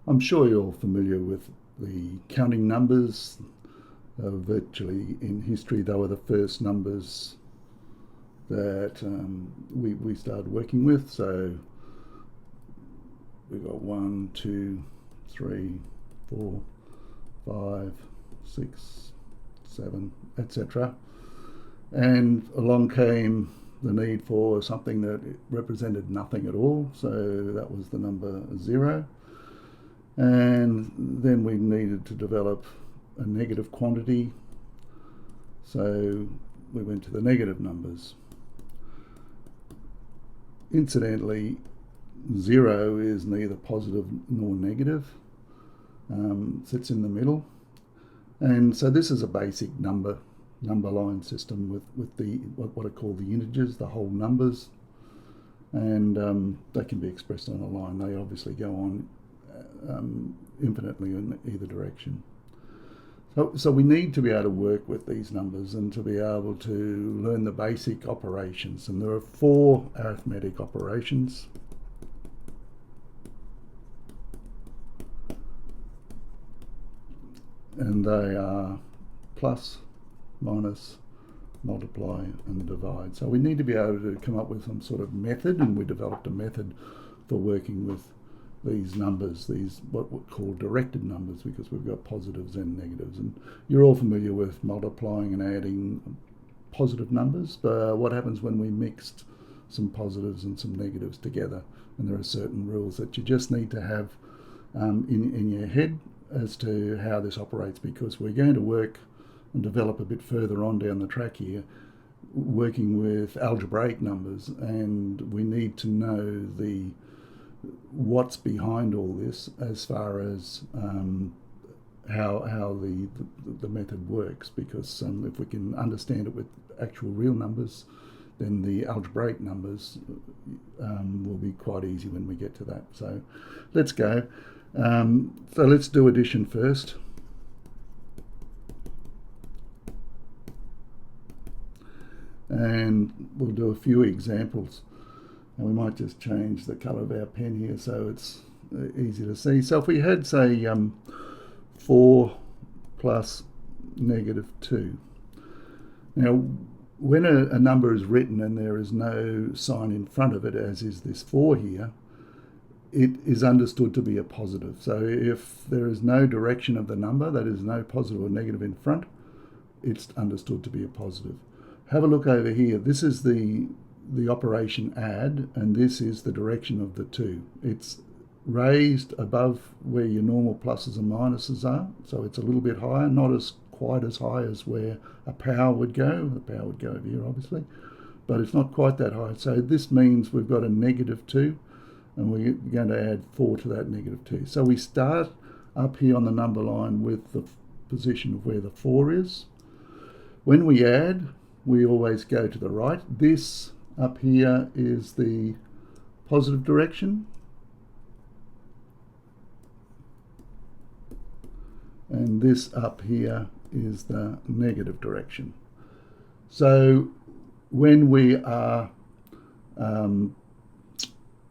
I'm sure you're all familiar with the counting numbers. Virtually in history, they were the first numbers that we started working with. So we've got 1, 2, 3, 4, 5, 6, 7, etc. And along came the need for something that represented nothing at all, so that was the number 0. And then we needed to develop a negative quantity, so we went to the negative numbers. Incidentally, 0 is neither positive nor negative, sits in the middle. And so this is a basic number line system with the what I call the integers, the whole numbers, and they can be expressed on a line. They obviously go on infinitely in either direction. So we need to be able to work with these numbers and to be able to learn the basic operations. And there are 4 arithmetic operations. And they are plus, minus, multiply, and divide. So we need to be able to come up with some sort of method, and we developed a method for working with these numbers, these what we call directed numbers, because we've got positives and negatives. And you're all familiar with multiplying and adding positive numbers, but what happens when we mixed some positives and some negatives together? And there are certain rules that you just need to have in your head as to how this operates, because we're going to work and develop a bit further on down the track here working with algebraic numbers, and we need to know what's behind all this as far as how the method works, because if we can understand it with actual real numbers, then the algebraic numbers will be quite easy when we get to that. So let's go. So let's do addition first. And we'll do a few examples. And we might just change the colour of our pen here so it's easy to see. So if we had, say, 4 plus negative 2. Now, when a number is written and there is no sign in front of it, as is this 4 here, it is understood to be a positive. So if there is no direction of the number, that is no positive or negative in front, it's understood to be a positive. Have a look over here. This is the operation add, and this is the direction of the 2. It's raised above where your normal pluses and minuses are, so it's a little bit higher, not quite as high as where a power would go. The power would go over here, obviously, but it's not quite that high. So this means we've got a negative 2, and we're going to add 4 to that negative 2. So we start up here on the number line with the position of where the 4 is. When we add, we always go to the right. This up here is the positive direction, and this up here is the negative direction. So when we are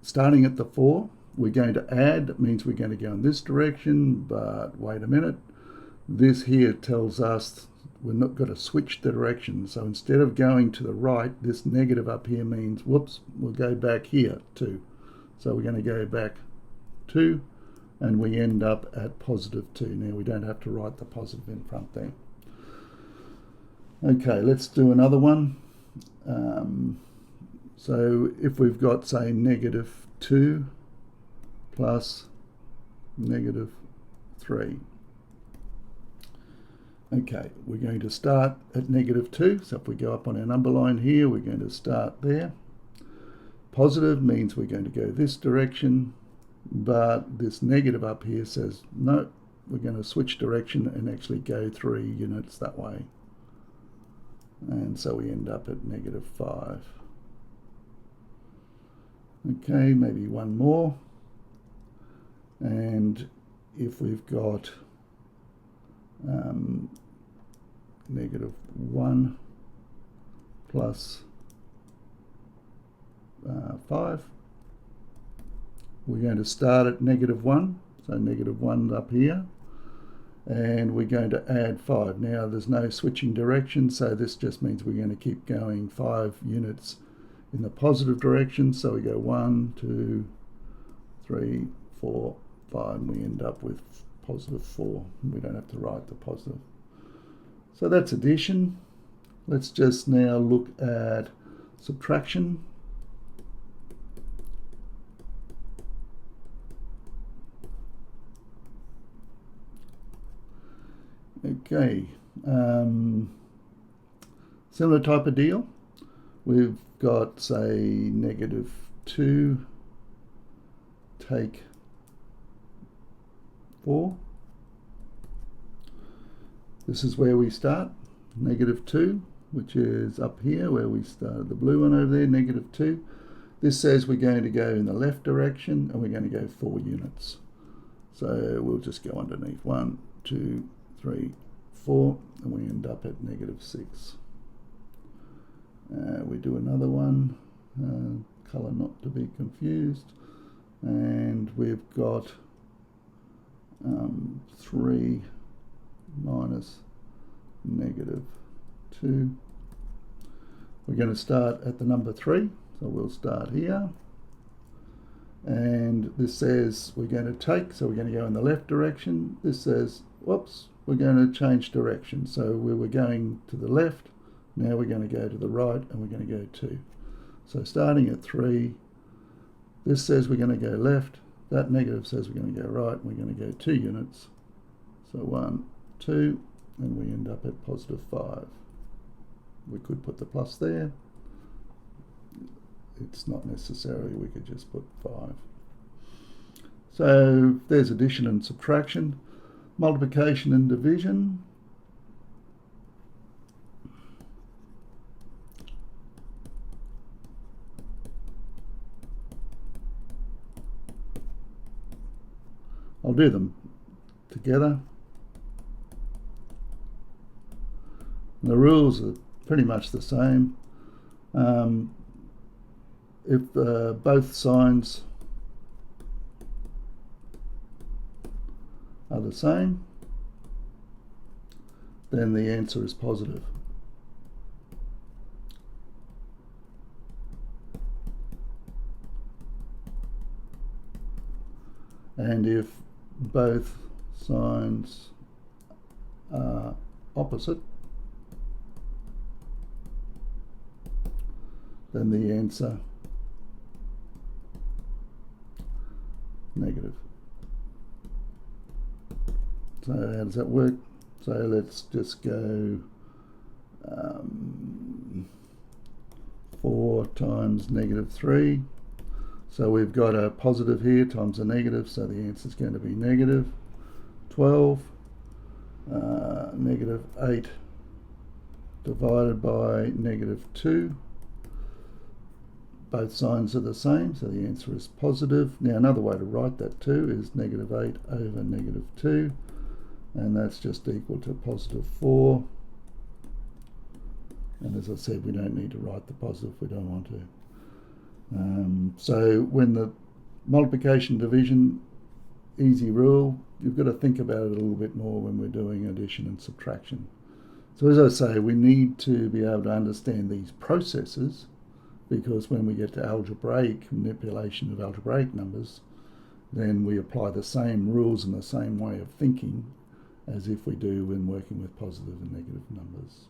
starting at the 4, we're going to add. That means we're going to go in this direction, but wait a minute. This here tells us we're not going to switch the direction. So instead of going to the right, this negative up here means, whoops, we'll go back here too. So we're going to go back 2, and we end up at positive 2. Now we don't have to write the positive in front there. Okay, let's do another one. So if we've got, say, negative 2 plus negative 3. Okay, we're going to start at negative 2. So if we go up on our number line here, we're going to start there. Positive means we're going to go this direction, but this negative up here says, no, we're going to switch direction and actually go 3 units that way. And so we end up at negative 5. Okay, maybe one more. And if we've got negative 1 plus 5, we're going to start at negative 1. so -1 up here, and we're going to add 5. Now there's no switching direction, so this just means we're going to keep going 5 units in the positive direction. So we go 1, 2, 3, 4, 5, and we end up with +4. We don't have to write the positive. So that's addition. Let's just now look at subtraction. Okay, similar type of deal. We've got, say, -2 take 4. This is where we start, -2, which is up here where we started, the blue one over there, -2. This says we're going to go in the left direction, and we're going to go 4 units. So we'll just go underneath 1, 2, 3, 4, and we end up at -6. We do another one, colour not to be confused, and we've got 3 minus -2. We're going to start at the number 3, so we'll start here. And this says we're going to take, so we're going to go in the left direction. This says, whoops, we're going to change direction. So we were going to the left, now we're going to go to the right, and we're going to go 2. So starting at 3, this says we're going to go left, that negative says we're going to go right, and we're going to go 2 units. So 1, 2, and we end up at +5. We could put the plus there. It's not necessary, we could just put 5. So there's addition and subtraction. Multiplication and division. I'll do them together. The rules are pretty much the same. If both signs are the same, then the answer is positive. And if both signs are opposite, then the answer negative. So how does that work? So let's just go 4 times -3. So we've got a positive here times a negative, so the answer is going to be -12. -8 divided by -2. Both signs are the same, so the answer is positive. Now another way to write that too is -8 over -2, and that's just equal to +4. And as I said, we don't need to write the positive if we don't want to. So when the multiplication division, easy rule, you've got to think about it a little bit more when we're doing addition and subtraction. So as I say, we need to be able to understand these processes, because when we get to algebraic manipulation of algebraic numbers, then we apply the same rules and the same way of thinking as if we do when working with positive and negative numbers.